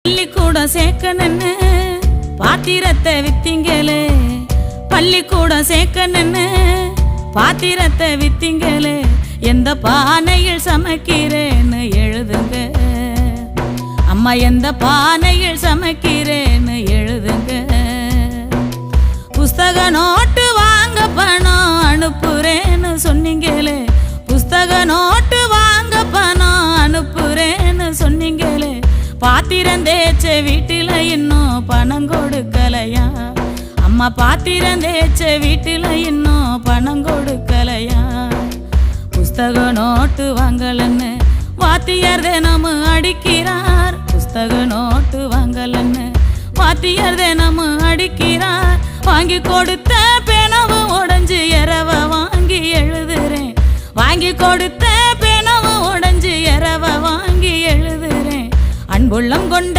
பள்ளிக்கூடம் சேர்க்கணுன்னு பாத்திரத்தை வித்தீங்களே, பள்ளிக்கூடம் சேர்க்கணுன்னு பாத்திரத்தை வித்தீங்களே, எந்த பானையில் சமைக்கிறேன்னு எழுதுங்க அம்மா, எந்த பானையில் சமைக்கிறேன்னு எழுதுங்க. புஸ்தக நோட்டு வாங்க பணம் அனுப்புறேன்னு சொன்னீங்களே, புஸ்தக நோட்டு வாங்க பணம் அனுப்புறேன்னு சொன்னீங்களே, பாத்திரம் தேய்ச்ச வீட்டில இன்னும் பணம் கொடுக்கலையா அம்மா, பாத்திரம் தேய்ச்ச வீட்டில இன்னும் பணம் கொடுக்கலையா. புஸ்தக நோட்டு வாங்கலன்னு வாத்தியார் தினமும் அடிக்கிறார், புஸ்தக நோட்டு வாங்கலன்னு வாத்தியார் தினமும் அடிக்கிறார். வாங்கி கொடுத்த பேனாவும் உடைஞ்சு எரவ வாங்கி எழுதுறேன், வாங்கி கொடுத்த பேனாவும் உடைஞ்சு எரவ வாங்கி எழுதுறேன். அன்புள்ளம் கொண்ட